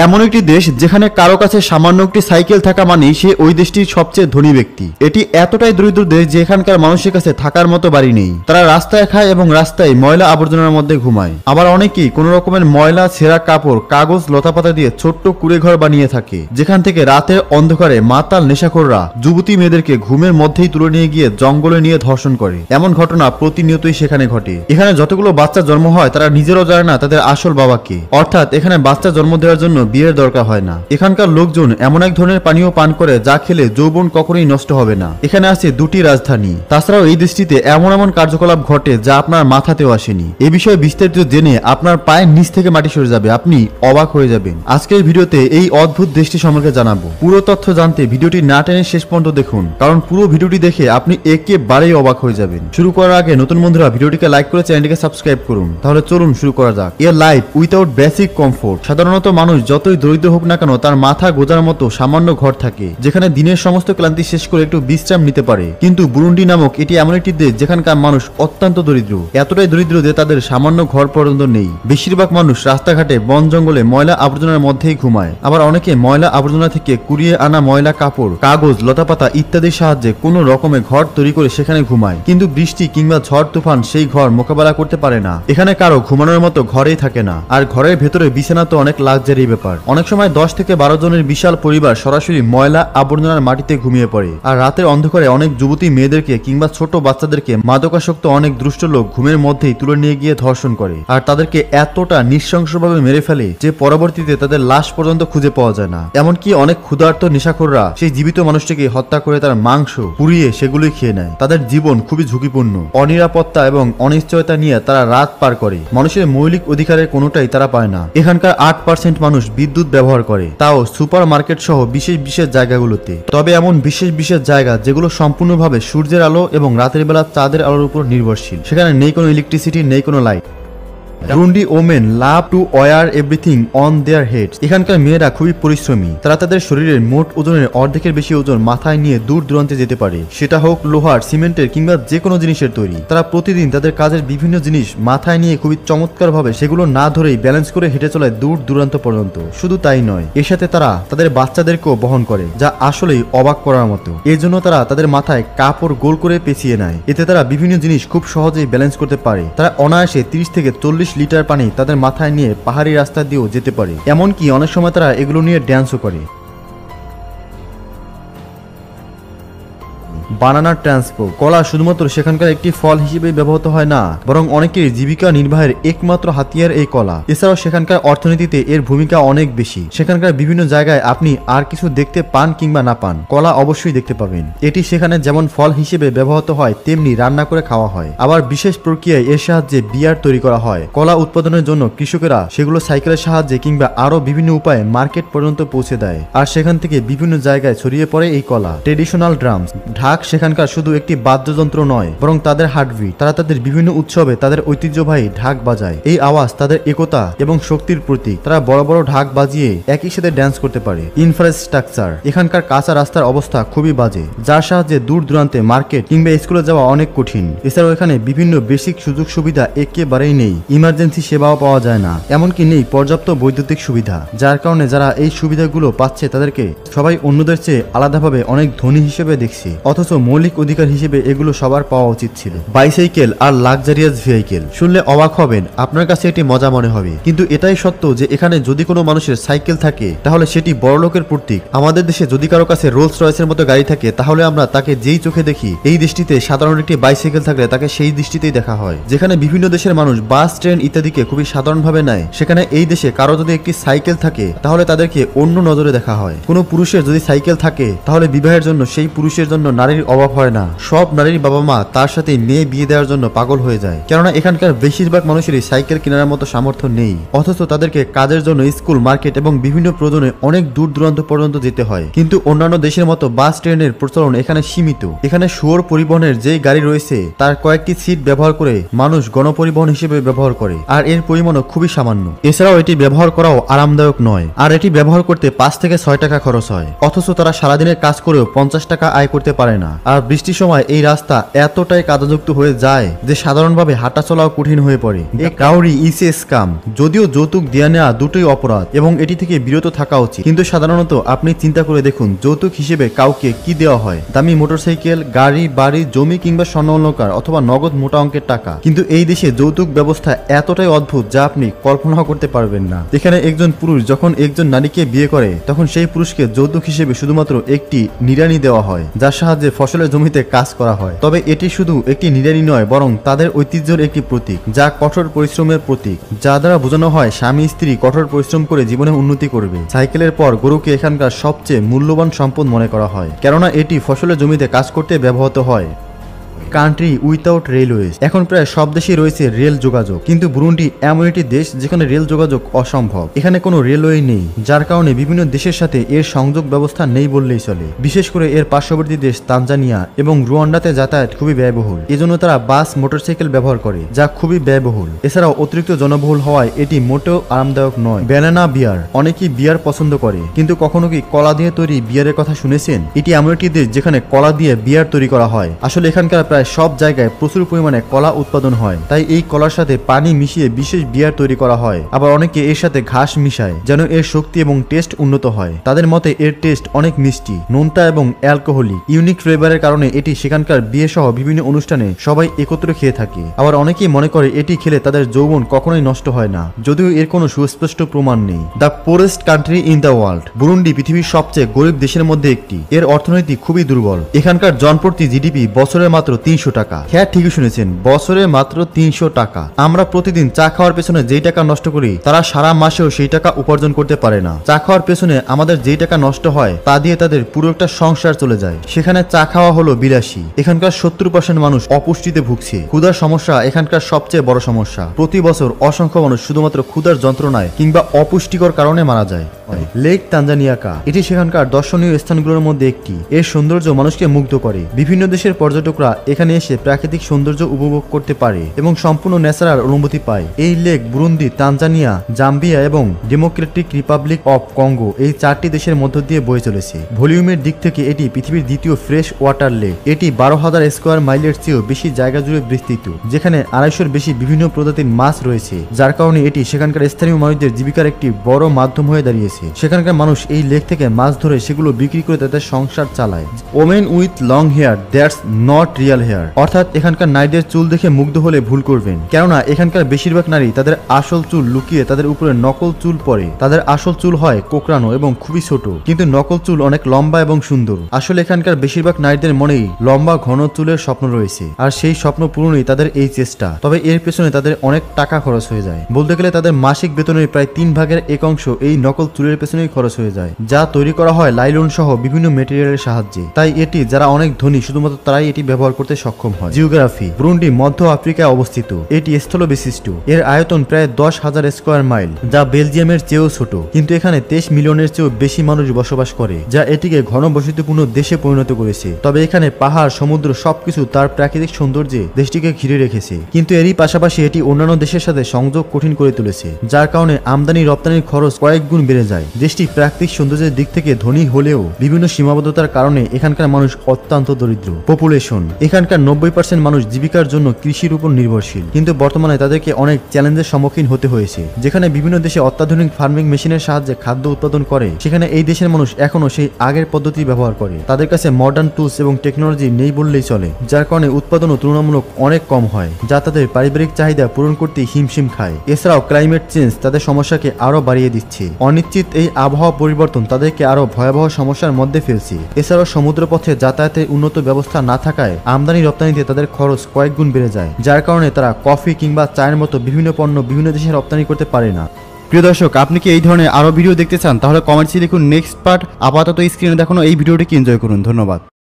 এমন একটি দেশ যেখানে কারো কাছে সামান্য একটি সাইকেল থাকা মানেই সে ওই দেশটির সবচেয়ে ধনী ব্যক্তি। এটি এতটাই দরিদ্র দেশ যে এখানকার মানুষের কাছে থাকার মতো বাড়ি নেই। তারা রাস্তায় খায় এবং রাস্তায় ময়লা আবর্জনার মধ্যে ঘুমায়। আবার অনেকেই কোন রকমের ময়লা, ছেঁড়া কাপড়, কাগজ, লতাপাতা দিয়ে ছোট্ট কুড়ে ঘর বানিয়ে থাকে, যেখান থেকে রাতের অন্ধকারে মাতাল নেশাখোররা যুবতী মেয়েদেরকে ঘুমের মধ্যেই তুলে নিয়ে গিয়ে জঙ্গলে নিয়ে ধর্ষণ করে। এমন ঘটনা প্রতিনিয়তই সেখানে ঘটে। এখানে যতগুলো বাচ্চা জন্ম হয় তারা নিজেরাও জানে না তাদের আসল বাবাকে। অর্থাৎ এখানে বাচ্চা জন্ম দেওয়ার জন্য বিয়ের দরকার হয় না। এখানকার লোকজন এমন এক ধরনের পানীয় পান করে যা খেলে যৌবন কখনোই নষ্ট হবে না। এখানে আছে দুটি রাজধানী। তাছাড়াও এই দেশটিতে এমন এমন কার্যকলাপ ঘটে যা আপনার মাথাতেও আসেনি। এই বিষয়ে বিস্তারিত জেনে আপনার পায়ের নিচ থেকে মাটি সরে যাবে, আপনি অবাক হয়ে যাবেন। আজকের ভিডিওতে এই অদ্ভুত দেশটি সম্পর্কে জানাবো। পুরো তথ্য জানতে ভিডিওটি না টেনে শেষ পর্যন্ত দেখুন, কারণ পুরো ভিডিওটি দেখে আপনি একেবারেই অবাক হয়ে যাবেন। শুরু করার আগে নতুন বন্ধুরা ভিডিওটিকে লাইক করে চ্যানেলটিকে সাবস্ক্রাইব করুন। তাহলে চলুন শুরু করা যাক। এ লাইফ উইথাউট বেসিক কমফোর্ট। সাধারণত মানুষ যতই দরিদ্র হোক না কেন তার মাথা গোজার মতো সামান্য ঘর থাকে, যেখানে দিনের সমস্ত ক্লান্তি শেষ করে একটু বিশ্রাম নিতে পারে। কিন্তু বুরুন্ডি নামক এটি এমন একটি দেশ যেখানকার মানুষ অত্যন্ত দরিদ্র, এতটাই দরিদ্র যে তাদের সামান্য ঘর পর্যন্ত নেই। বেশিরভাগ মানুষ রাস্তাঘাটে, বন জঙ্গলে ময়লা আবর্জনার মধ্যেই ঘুমায়। আবার অনেকে ময়লা আবর্জনা থেকে কুড়িয়ে আনা ময়লা কাপড়, কাগজ, লতাপাতা ইত্যাদির সাহায্যে কোনো রকমে ঘর তৈরি করে সেখানে ঘুমায়। কিন্তু বৃষ্টি কিংবা ঝড় তুফান সেই ঘর মোকাবেলা করতে পারে না। এখানে কারো ঘুমানোর মতো ঘরেই থাকে না। আর ঘরের ভেতরে বিছানা তো অনেক লাক্সারি ব্যাপার। অনেক সময় 10 থেকে 12 জনের বিশাল পরিবার সরাসরি ময়লা আবর্জনার মাটিতে ঘুমিয়ে পড়ে। আর রাতের অন্ধকারে অনেক যুবতী মেয়েদেরকে কিংবা ছোট বাচ্চাদেরকে মাদকাসক্ত অনেক দুষ্ট লোক ঘুমের মধ্যেই তুলে নিয়ে গিয়ে ধর্ষণ করে। আর তাদেরকে এতটা নৃশংসভাবে মেরে ফেলে যে পরবর্তীতে তাদের লাশ পর্যন্ত খুঁজে পাওয়া যায় না। এমনকি অনেক ক্ষুধার্ত নেশাখোররা সেই জীবিত মানুষটিকে হত্যা করে তার মাংস পুড়িয়ে সেগুলোই খেয়ে নেয়। তাদের জীবন খুবই ঝুঁকিপূর্ণ। অনিরাপত্তা এবং অনিশ্চয়তা নিয়ে তারা রাত পার করে। মানুষের মৌলিক অধিকারের কোনোটাই তারা পায় না। এখানকার 8% মানুষ বিদ্যুৎ ব্যবহার করে, তাও সুপার মার্কেট সহ বিশেষ বিশেষ জায়গাগুলোতে। তবে এমন বিশেষ বিশেষ জায়গা যেগুলো সম্পূর্ণভাবে সূর্যের আলো এবং রাতের বেলা চাঁদের আলোর উপর নির্ভরশীল। সেখানে নেই কোনো ইলেকট্রিসিটি, নেই কোনো light. Burundi women love to wear everything on their heads. এখানকার মেয়েরা খুবই পরিশ্রমী। তারা তাদের শরীরের মোট ওজনের অর্ধেকের বেশি ওজন মাথায় নিয়ে দূর দূরান্তে যেতে পারে, সেটা হোক লোহার, সিমেন্টের কিংবা যে কোনো জিনিসের তৈরি। তারা প্রতিদিন তাদের কাজের বিভিন্ন জিনিস মাথায় নিয়ে খুবই চমৎকার ভাবে সেগুলো না ধরেই ব্যালেন্স করে হেঁটে চলায় দূর দূরান্ত পর্যন্ত। শুধু তাই নয়, এর সাথে তারা তাদের বাচ্চাদেরকেও বহন করে, যা আসলেই অবাক করার মতো। এর জন্য তারা তাদের মাথায় কাপড় গোল করে পেঁচিয়ে নেয়। এতে তারা বিভিন্ন জিনিস খুব সহজেই ব্যালেন্স করতে পারে। তারা অনায়াসে 30 থেকে 40 লিটার পানি তাদের মাথায় নিয়ে পাহাড়ি রাস্তা দিয়েও যেতে পারে। এমনকি অনেক সময় তারা এগুলো নিয়ে ড্যান্সও করে। বানানা ট্রান্সপোর্ট। কলা শুধুমাত্র সেখানকার একটি ফল হিসেবে ব্যবহৃত হয় না, বরং অনেকের জীবিকা নির্বাহের একমাত্র হাতিয়ার এই কলা। এছাড়াও সেখানকার অর্থনীতিতে এর ভূমিকা অনেক বেশি। সেখানকার বিভিন্ন জায়গায় আপনি আর কিছু দেখতে পান কিংবা না পান, কলা অবশ্যই দেখতে পাবেন। এটি সেখানে যেমন ফল হিসেবে ব্যবহৃত হয় তেমনি রান্না করে খাওয়া হয়। আবার বিশেষ প্রক্রিয়ায় এর সাহায্যে বিয়ার তৈরি করা হয়। কলা উৎপাদনের জন্য কৃষকেরা সেগুলো সাইকেলের সাহায্যে কিংবা আরো বিভিন্ন উপায়ে মার্কেট পর্যন্ত পৌঁছে দেয়। আর সেখান থেকে বিভিন্ন জায়গায় ছড়িয়ে পড়ে এই কলা। Traditional drums. ঢাক সেখানকার শুধু একটি বাদ্যযন্ত্র নয়, বরং তাদের হার্টবিট। তারা তাদের বিভিন্ন উৎসবে তাদের ঐতিহ্যবাহী ঢাক বাজায়। এই আওয়াজ তাদের একতা এবং শক্তির প্রতীক। তারা বড় বড় ঢাক বাজিয়ে একই সাথে ড্যান্স করতে পারে। ইনফ্রাস্ট্রাকচার। এখানকার কাঁচা রাস্তার অবস্থা খুবই বাজে, যার সাহায্যে দূর দূরান্তে মার্কেট কিংবা স্কুলে যাওয়া অনেক কঠিন। এছাড়াও এখানে বিভিন্ন বেসিক সুযোগ সুবিধা একেবারেই নেই। ইমার্জেন্সি সেবাও পাওয়া যায় না, এমনকি নেই পর্যাপ্ত বৈদ্যুতিক সুবিধা, যার কারণে যারা এই সুবিধাগুলো পাচ্ছে তাদেরকে সবাই অন্যদের চেয়ে আলাদাভাবে অনেক ধনী হিসেবে দেখছে, অথচ মৌলিক অধিকার হিসেবে এগুলো সবার পাওয়া উচিত ছিল। বাইসাইকেল আর লাক্সারিয়াস ভেহিকেল। শুনলে অবাক হবেন, আপনার কাছে এটি মজা মনে হবে, কিন্তু এটাই সত্য যে এখানে যদি কোনো মানুষের সাইকেল থাকে তাহলে সেটি বড়লোকের প্রতীক। আমাদের দেশে যদি কারো কাছে রোলস রয়েসের মতো গাড়ি থাকে তাহলে আমরা তাকে যেই চোখে দেখি। এই দেশটিতে সাধারণ একটি বাইসাইকেল থাকলে তাকে সেই দৃষ্টিতেই দেখা হয়। যেখানে বিভিন্ন দেশের মানুষ বাস, ট্রেন ইত্যাদিকে খুবই সাধারণভাবে নেয়, সেখানে এই দেশে কারো যদি একটি সাইকেল থাকে তাহলে তাদেরকে অন্য নজরে দেখা হয়। কোনো পুরুষের যদি সাইকেল থাকে তাহলে বিবাহের জন্য সেই পুরুষের জন্য নারীর অভাব হয় না। সব নারীর বাবা মা তার সাথে মেয়ে বিয়ে দেওয়ার জন্য পাগল হয়ে যায়, কেননা এখানকার বেশিরভাগ মানুষেরই সাইকেল কেনার মতো সামর্থ্য নেই। অথচ তাদেরকে কাজের জন্য স্কুল, মার্কেট এবং বিভিন্ন প্রয়োজনে অনেক দূর দূরান্ত পর্যন্ত যেতে হয়। কিন্তু অন্যান্য দেশের মতো বাস, ট্রেনের প্রচলন এখানে সীমিত। এখানে শুয়োর পরিবহনের যে গাড়ি রয়েছে তার কয়েকটি সিট ব্যবহার করে মানুষ গণপরিবহন হিসেবে ব্যবহার করে, আর এর পরিমাণও খুবই সামান্য। এছাড়াও এটি ব্যবহার করাও আরামদায়ক নয়, আর এটি ব্যবহার করতে 5 থেকে 6 টাকা খরচ হয়। অথচ তারা সারাদিনের কাজ করেও 50 টাকা আয় করতে পারে না। আর বৃষ্টির সময় এই রাস্তা এতটাই কাদাযুক্ত হয়ে যায় যে সাধারণভাবে হাঁটা চলাও কঠিন হয়ে পড়ে। এই কাউরি ইস এ স্কাম। যদিও যৌতুক দেয়া নেওয়া দুটোই অপরাধ এবং এটি থেকে বিরত থাকা উচিত, কিন্তু সাধারণত আপনি চিন্তা করে দেখুন যৌতুক হিসেবে কাউকে কি দেওয়া হয়? দামি মোটরসাইকেল, গাড়ি, বাড়ি, জমি কিংবা স্বর্ণ অলংকার অথবা নগদ মোটা অঙ্কের টাকা। কিন্তু এই দেশে যৌতুক ব্যবস্থা এতটাই অদ্ভুত যা আপনি কল্পনাও করতে পারবেন না। এখানে একজন পুরুষ যখন একজন নারীকে বিয়ে করে তখন সেই পুরুষকে যৌতুক হিসেবে শুধুমাত্র একটি নিড়ানি দেওয়া হয় যার সাহায্যে ফসলের জমিতে কাজ করা হয়। তবে এটি শুধু একটি নিড়ানি নয়, বরং তাদের ঐতিহ্যের একটি প্রতীক, যা কঠোর পরিশ্রমের প্রতীক, যা দ্বারা বোঝানো হয় স্বামী স্ত্রী কঠোর পরিশ্রম করে জীবনে উন্নতি করবে। সাইকেলের পর গরুকে এখানকার সবচেয়ে মূল্যবান সম্পদ মনে করা হয়, কেননা এটি ফসলের জমিতে কাজ করতে ব্যবহৃত হয়। Country without railways. এখন প্রায় সব দেশেই রয়েছে রেল যোগাযোগ, কিন্তু বুরুন্ডি এমন একটি দেশ যেখানে রেল যোগাযোগ অসম্ভব। এখানে কোনো রেলওয়ে নেই, যার কারণে বিভিন্ন দেশের সাথে এর সংযোগ ব্যবস্থা নেই বললেই চলে। বিশেষ করে এর পার্শ্ববর্তী দেশ তানজানিয়া এবং রুয়ান্ডাতে যাতায়াত খুবই ব্যয়বহুল। এজন্য তারা বাস, মোটরসাইকেল ব্যবহার করে, যা খুবই ব্যয়বহুল। এছাড়াও অতিরিক্ত জনবহুল হওয়ায় এটি মোটেও আরামদায়ক নয়। ব্যানানা বিয়ার। অনেকেই বিয়ার পছন্দ করে, কিন্তু কখনো কি কলা দিয়ে তৈরি বিয়ারের কথা শুনেছেন? এটি এমন একটি দেশ যেখানে কলা দিয়ে বিয়ার তৈরি করা হয়। আসলে এখানকার প্রায় সব জায়গায় প্রচুর পরিমাণে কলা উৎপাদন হয়, তাই এই কলার সাথে পানি মিশিয়ে বিশেষ বিয়ার তৈরি করা হয়। আবার অনেকে এর সাথে ঘাস মিশায় যেন এর শক্তি এবং টেস্ট উন্নত হয়। তাদের মতে এর টেস্ট অনেক মিষ্টি, নোনতা এবং অ্যালকোহলিক। ইউনিক ফ্লেভারের কারণে এটি সেখানকার বিয়ে সহ বিভিন্ন অনুষ্ঠানে সবাই একত্রে খেয়ে থাকে। আবার অনেকেই মনে করে এটি খেলে তাদের যৌবন কখনোই নষ্ট হয় না, যদিও এর কোনো সুস্পষ্ট প্রমাণ নেই। The poorest country in the world. Burundi পৃথিবীর সবচেয়ে গরিব দেশের মধ্যে একটি। এর অর্থনীতি খুবই দুর্বল। এখানকার জনপ্রতি জিডিপি বছরে মাত্র 300 টাকা। হ্যাঁ, ঠিকই শুনেছেন, বছরে মাত্র 300 টাকা। আমরা প্রতিদিন চা খাওয়ার পেছনে যেই টাকা নষ্ট করি তারা সারা মাসেও সেই টাকা উপার্জন করতে পারে না। চা খাওয়ার পেছনে আমাদের যেই টাকা নষ্ট হয় তা দিয়ে তাদের পুরো একটা সংসার চলে যায়। সেখানে চা খাওয়া হলো বিলাসী। এখানকার 70% মানুষ অপুষ্টিতে ভুগছে। ক্ষুধার সমস্যা এখানকার সবচেয়ে বড় সমস্যা। প্রতি বছর অসংখ্য মানুষ শুধুমাত্র ক্ষুধার যন্ত্রণায় কিংবা অপুষ্টিকর কারণে মারা যায়। লেক তানজানিয়াকা। এটি সেখানকার দর্শনীয় স্থানগুলোর মধ্যে একটি। এর সৌন্দর্য মানুষকে মুগ্ধ করে। বিভিন্ন দেশের পর্যটকরা এখানে এসে প্রাকৃতিক সৌন্দর্য উপভোগ করতে পারে এবং সম্পূর্ণ ন্যাচারাল অনুভূতি পায়। এই লেক বুরুন্ডি, তানজানিয়া, জাম্বিয়া এবং ডেমোক্রেটিক রিপাবলিক অফ কঙ্গো এই 4টি দেশের মধ্য দিয়ে বয়ে চলেছে। ভলিউমের দিক থেকে এটি পৃথিবীর দ্বিতীয় ফ্রেশ ওয়াটার লেক। এটি 12,000 স্কোয়ার মাইলের চেয়েও বেশি জায়গা জুড়ে বিস্তৃত, যেখানে 250-র বেশি বিভিন্ন প্রজাতির মাছ রয়েছে, যার কারণে এটি সেখানকার স্থানীয় মানুষদের জীবিকার একটি বড় মাধ্যম হয়ে দাঁড়িয়েছে। সেখানকার মানুষ এই লেক থেকে মাছ ধরে সেগুলো বিক্রি করে তাদের সংসার চালায়। Women with long hair that's not real hair. অর্থাৎ এখানকার নারীদের চুল দেখে মুগ্ধ হলে ভুল করবেন, কেননা এখানকার বেশিরভাগ নারী তাদের আসল চুল লুকিয়ে তাদের উপরে নকল চুল পরে। তাদের আসল চুল হয় কোকড়ানো এবং খুবই ছোট, কিন্তু নকল চুল অনেক লম্বা এবং সুন্দর। আসলে এখানকার বেশিরভাগ নারীদের মনেই লম্বা ঘন চুলের স্বপ্ন রয়েছে, আর সেই স্বপ্ন পূরণই তাদের এই চেষ্টা। তবে এর পেছনে তাদের অনেক টাকা খরচ হয়ে যায়। বলতে গেলে তাদের মাসিক বেতনের প্রায় 3/1 অংশ এই নকল চুলের পেছনেই খরচ হয়ে যায়, যা তৈরি করা হয় লাইলন সহ বিভিন্ন মেটেরিয়ালের সাহায্যে। তাই এটি যারা অনেক ধনী শুধুমাত্র তারাই এটি ব্যবহার করতে সক্ষম হয়। জিওগ্রাফি। বুরুন্ডি মধ্য আফ্রিকায় অবস্থিত। এটি স্থল বিশিষ্ট। এর আয়তন প্রায় 10,000 স্কোয়ার মাইল, যা বেলজিয়ামের চেয়েও ছোট। কিন্তু এখানে 23 মিলিয়নের চেয়েও বেশি মানুষ বসবাস করে, যা এটিকে ঘনবসতিপূর্ণ দেশে পরিণত করেছে। তবে এখানে পাহাড়, সমুদ্র সবকিছু তার প্রাকৃতিক সৌন্দর্যে দেশটিকে ঘিরে রেখেছে। কিন্তু এরই পাশাপাশি এটি অন্যান্য দেশের সাথে সংযোগ কঠিন করে তুলেছে, যার কারণে আমদানি রপ্তানির খরচ কয়েক গুণ বেড়ে যায়। দেশটি প্রাকৃতিক সৌন্দর্যের দিক থেকে ধনী হলেও বিভিন্ন সীমাবদ্ধতার কারণে এখানকার মানুষ অত্যন্ত দরিদ্র। পপুলেশন। এখানকার 90% মানুষ জীবিকার জন্য কৃষির উপর নির্ভরশীল, কিন্তু বর্তমানে তাদেরকে অনেক চ্যালেঞ্জের সম্মুখীন হতে হয়েছে। যেখানে বিভিন্ন দেশে অত্যাধুনিক ফার্মিং মেশিনের সাহায্যে খাদ্য উৎপাদন করে, সেখানে এই দেশের মানুষ এখনো সেই আগের পদ্ধতি ব্যবহার করে। তাদের কাছে মডার্ন টুলস এবং টেকনোলজি নেই বললেই চলে, যার কারণে উৎপাদনও তুলনামূলক অনেক কম হয়, যা তাদের পারিবারিক চাহিদা পূরণ করতে হিমশিম খায়। এছাড়াও ক্লাইমেট চেঞ্জ তাদের সমস্যাকে আরো বাড়িয়ে দিচ্ছে। অনিশ্চিত এই আবহাওয়া পরিবর্তন তাদেরকে আরো ভয়াবহ সমস্যার মধ্যে ফেলছে। এছাড়াও সমুদ্রপথে যাতায়াতের উন্নত ব্যবস্থা না থাকায় আমদানি রপ্তানিতে তাদের খরচ কয়েক গুণ বেড়ে যায়, যার কারণে তারা কফি কিংবা চায়ের মতো বিভিন্ন পণ্য বিভিন্ন দেশে রপ্তানি করতে পারে না। প্রিয় দর্শক, আপনি কি এই ধরনের আরো ভিডিও দেখতে চান? তাহলে কমেন্টসে লিখুন নেক্সট পার্ট। আপাতত স্ক্রিনে দেখানো এই ভিডিওটিকে এনজয় করুন। ধন্যবাদ।